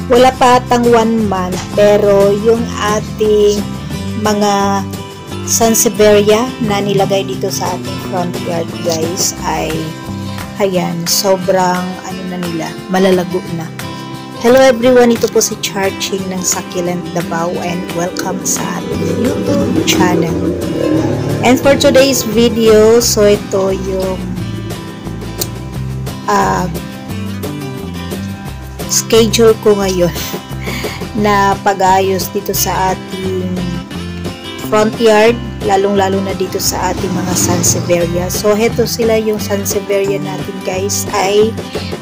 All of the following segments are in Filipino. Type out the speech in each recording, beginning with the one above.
Wala pa atang 1 month, pero yung ating mga Sansevieria na nilagay dito sa ating front yard guys ay ayan, sobrang ano na nila, malalago na. Hello everyone, ito po si Charching ng Succulent Davao and welcome sa ating YouTube channel. And for today's video, so ito yung schedule ko ngayon na pag-ayos dito sa ating front yard, lalong-lalo na dito sa ating mga Sansevieria. So, heto sila yung Sansevieria natin guys, ay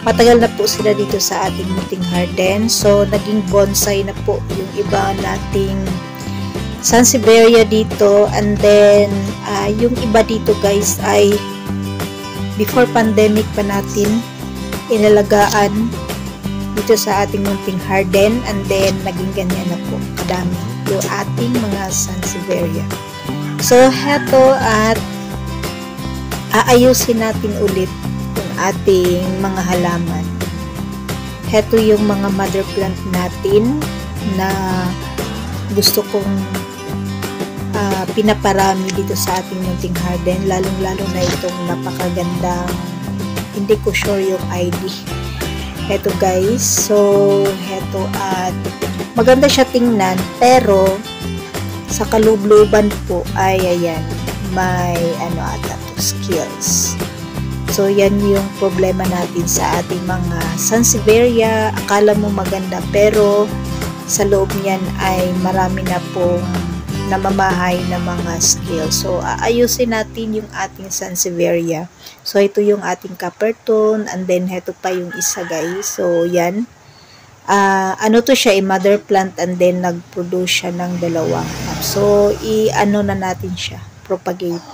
matagal na po sila dito sa ating munting garden. So, naging bonsai na po yung iba nating Sansevieria dito. And then, yung iba dito guys ay before pandemic pa natin inalagaan dito sa ating munting garden, and then naging ganyan na po kadami yung ating mga Sansevieria. So heto, at aayusin natin ulit yung ating mga halaman. Heto yung mga mother plant natin na gusto kong pinaparami dito sa ating munting garden, lalong-lalo na itong napakagandang, hindi ko sure yung ID. Heto guys, so heto, at maganda siya tingnan, pero sa kalubluban po ay ayan, may ano ata to, skills. So yan yung problema natin sa ating mga Sansevieria. Akala mo maganda, pero sa loob niyan ay marami na pong namamahay na mga skills. So aayusin natin yung ating Sansevieria. So ito yung ating Coppertone, and then heto pa yung isa guys. So yan, ano to siya, mother plant, and then nag-produce siya ng dalawang cup. So i-ano na natin siya, propagate,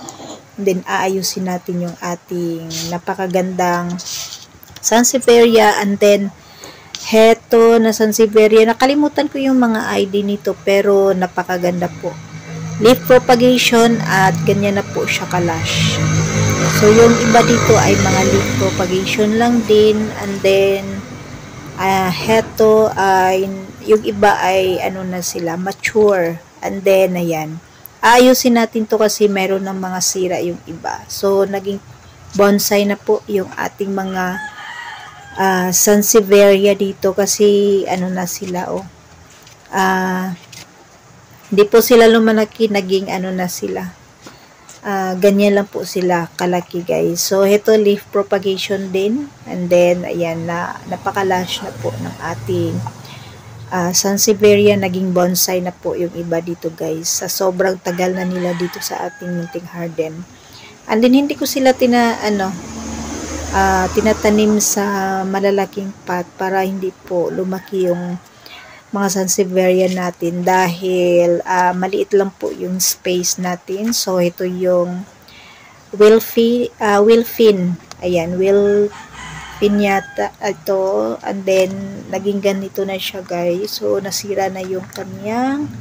and then aayusin natin yung ating napakagandang Sansevieria. And then heto na Sansevieria, nakalimutan ko yung mga ID nito, pero napakaganda po, leaf propagation, at ganyan na po siya kalash. So yung iba dito ay mga leaf propagation lang din, and then heto ay yung iba ay ano na sila, mature. And then ayan, aayusin natin to kasi meron ng mga sira yung iba. So naging bonsai na po yung ating mga Sansevieria dito, kasi ano na sila, hindi po sila lumalaki, naging ano na sila, ganyan lang po sila kalaki guys. So ito leaf propagation din, and then ayan na, napakalash na po ng ating Sansevieria, naging bonsai na po yung iba dito guys, sa sobrang tagal na nila dito sa ating munting garden. And then hindi ko sila tinatanim sa malalaking pot para hindi po lumaki yung mga Sansevieria natin, dahil maliit lang po yung space natin. So ito yung Wilfin, ayan, Wilfin yata ito, and then naging ganito na siya guys. So nasira na yung kanyang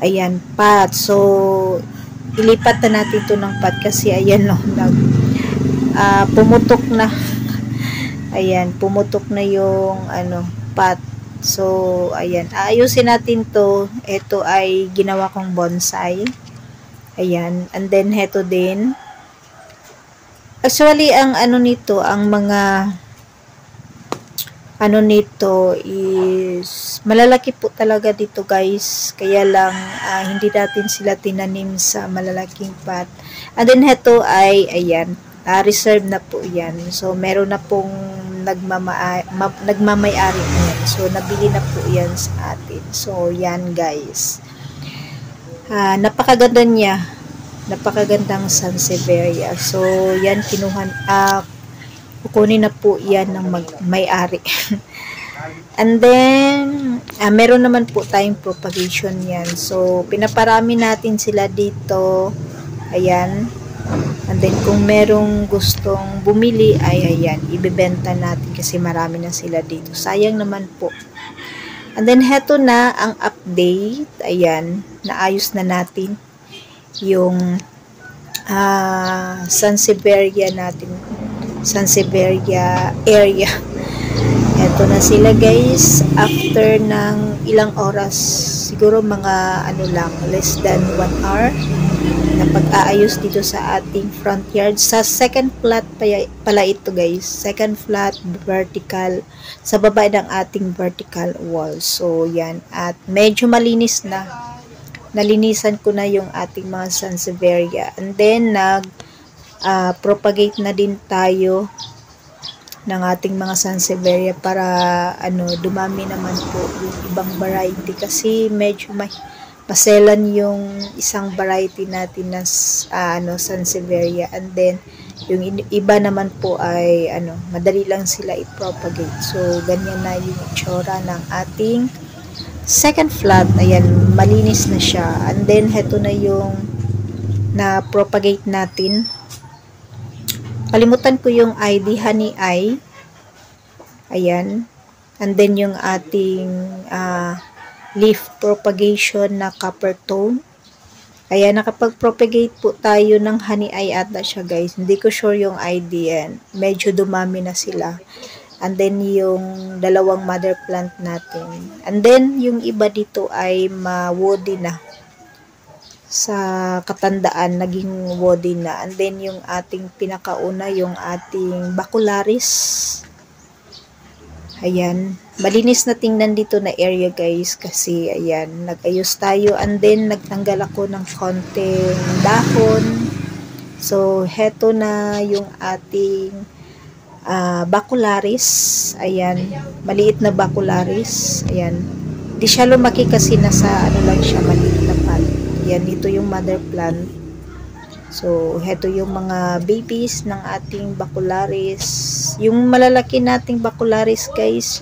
ayan pot. So ilipat na natin to ng pot kasi ayan, no, pumutok na. Ayan, pumutok na yung ano, pot. So ayan, aayusin natin to. Ito ay ginawa kong bonsai. Ayan, and then heto din. Actually, ang ano nito, ang mga ano nito is malalaki po talaga dito guys, kaya lang hindi natin sila tinanim sa malalaking pot. And then heto ay ayan, reserve na po yan. So meron na pong nagmamay-ari yan. So nabili na po yan sa atin. So yan guys, napakaganda niya, napakagandang Sansevieria. So yan, kukunin na po yan ng may-ari. And then meron naman po tayong propagation yan. So pinaparami natin sila dito, ayan. And then kung merong gustong bumili ay ayan, ibebenta natin kasi marami na sila dito. Sayang naman po. And then heto na ang update. Ayan, naayos na natin yung Sansevieria natin, Sansevieria area. Heto na sila guys, after ng ilang oras, siguro mga ano lang, less than 1 hour, na pag-aayos dito sa ating front yard. Sa second flat pala ito guys, second flat vertical, sa baba ng ating vertical wall. So yan, at medyo malinis na, nalinisan ko na yung ating mga sansevieria, and then propagate na din tayo ng ating mga sansevieria para dumami naman po yung ibang variety, kasi medyo maselan yung isang variety natin na sansevieria, and then yung iba naman po ay madali lang sila i-propagate. So ganyan na yung itsura ng ating second flat. Ayan, malinis na siya, and then heto na yung na propagate natin. Kalimutan ko yung ID, Honey Eye. Ayan. And then yung ating leaf propagation na copper tone. Ayan, nakapag-propagate po tayo ng Honey Eye ata siya guys. Hindi ko sure yung ID yan. Medyo dumami na sila. And then yung dalawang mother plant natin. And then yung iba dito ay ma-woody na. Sa katandaan, naging woody na. And then yung ating pinakauna, yung ating bacularis. Ayan, malinis na tingnan dito na area guys, kasi ayan, nag-ayos tayo, and then nagtanggal ako ng konting dahon. So heto na yung ating bacularis. Ayan, maliit na bacularis. Ayan, di siya lumaki kasi nasa lang siya, maliit na pot. Yan, ito yung mother plant. So, heto yung mga babies ng ating bacularis. Yung malalaki nating bacularis guys,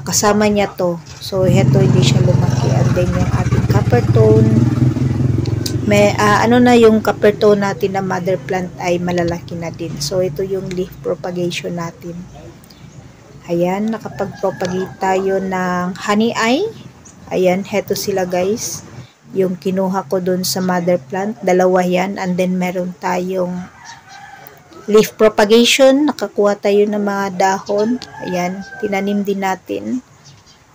kasama niya to. So, heto hindi siya lumaki. And then yung ating copper tone, may, yung copper tone natin na mother plant ay malalaki na din. So, ito yung leaf propagation natin. Ayan, nakapag-propagate tayo ng Honey Eye. Ayan, heto sila guys. Yung kinuha ko dun sa mother plant, dalawa yan, and then meron tayong leaf propagation, nakakuha tayo ng mga dahon. Ayan, tinanim din natin.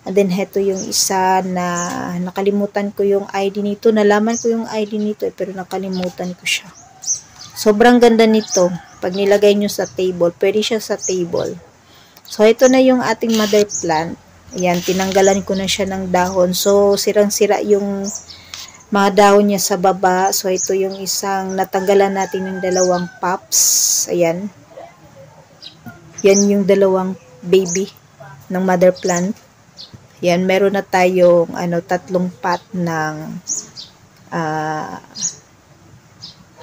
And then heto yung isa na nakalimutan ko yung ID nito, nalaman ko yung ID nito pero nakalimutan ko siya. Sobrang ganda nito, pag nilagay nyo sa table, pwede siya sa table. So ito na yung ating mother plant. Ayan, tinanggalan ko na siya ng dahon. So sirang-sira yung mga dahon niya sa baba. So ito yung isang natanggalan natin ng dalawang pops. Ayan, yan yung dalawang baby ng mother plant. Ayan, meron na tayong tatlong pot ng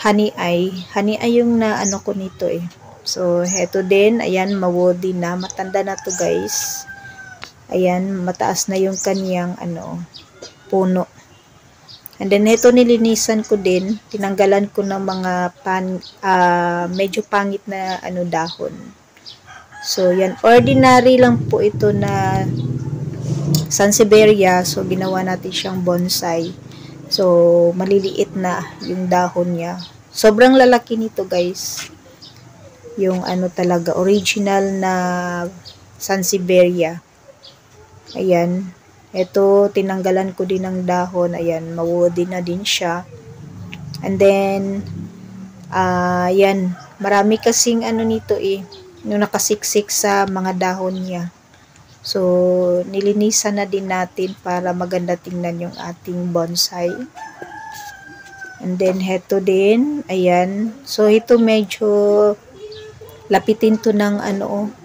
Honey Eye. Honey Eye yung na ko nito eh. So heto din, ayan, mawodi na, matanda na to guys. Ayan, mataas na yung kanyang puno. And then ito nilinisan ko din, tinanggalan ko ng mga medyo pangit na dahon. So yan, ordinary lang po ito na sansevieria. So ginawa natin siyang bonsai. So maliliit na yung dahon niya. Sobrang lalaki nito guys. Yung talaga original na sansevieria. Ayan. Ito, tinanggalan ko din ng dahon. Ayan, mawodi na din siya. And then, yan. Marami kasing nito eh. Yung nakasiksik sa mga dahon niya. So, nilinisan na din natin para maganda tingnan yung ating bonsai. And then, heto din. Ayan. So, ito medyo lapitin to ng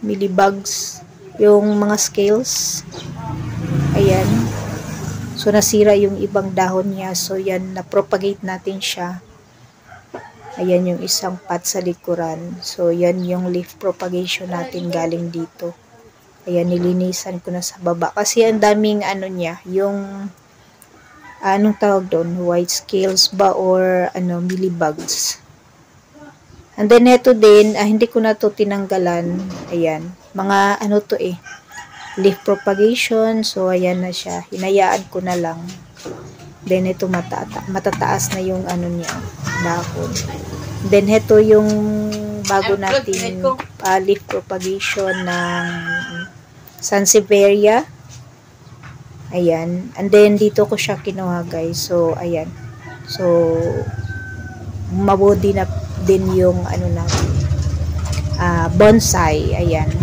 millibugs. Yung mga scales. Ayan. So, nasira yung ibang dahon niya. So, yan, na-propagate natin siya. Ayan yung isang pot sa likuran. So, yan yung leaf propagation natin galing dito. Ayan, nilinisan ko na sa baba. Kasi ang daming niya, yung, anong tawag doon? White scales ba or millibugs. And then, ito din, hindi ko na to tinanggalan. Ayan. Mga to eh. Leaf propagation. So, ayan na siya. Hinayaan ko na lang. Then, ito matataas na yung niya, dahon. Then, ito yung bago nating leaf propagation ng Sansevieria. Ayan. And then, dito ko siya kinuha, guys. So, ayan. So, mabuti na din yung ano natin. Bonsai. Ayan.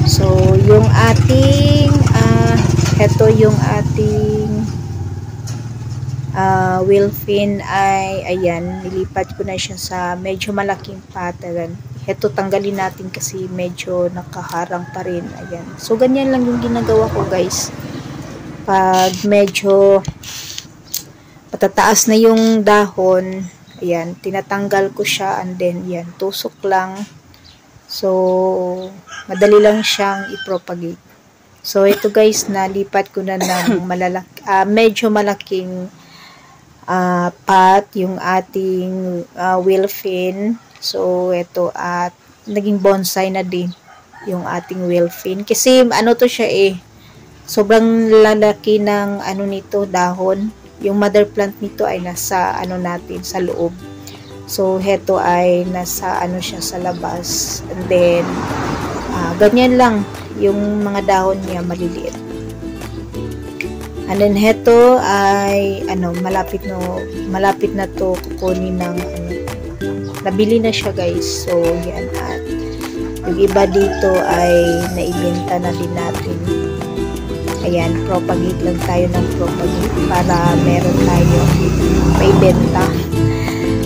So, yung ating heto yung ating Wilfin ay ayan, nilipat ko na siya sa medyo malaking pattern. Heto, tanggalin natin kasi medyo nakaharang pa rin. Ayan. So, ganyan lang yung ginagawa ko, guys. Pag medyo patataas na yung dahon, ayan, tinatanggal ko siya and then, yan, tusok lang. So, madali lang siyang i-propagate. So, ito guys, nalipat ko na ng medyo malaking pot, yung ating Wilfin. So, ito at naging bonsai na din yung ating Wilfin. Kasi, ano to siya sobrang lalaki ng ano nito, dahon. Yung mother plant nito ay nasa ano natin, sa loob. So, heto ay nasa ano siya sa labas. And then, ganyan lang yung mga dahon niya, maliliit. And then, heto ay ano, malapit na to kukunin ng ano, nabili na siya guys. So, yan. At yung iba dito ay naibenta na din natin. Ayan, propagate lang tayo ng propagate para meron tayo may benta.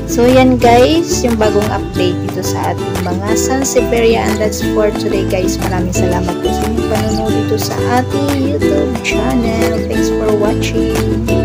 So, yan guys, yung bagong update dito sa ating mga Sansevieria, and that's for today guys. Maraming salamat po sa inyong panonood dito sa ating YouTube channel. Thanks for watching.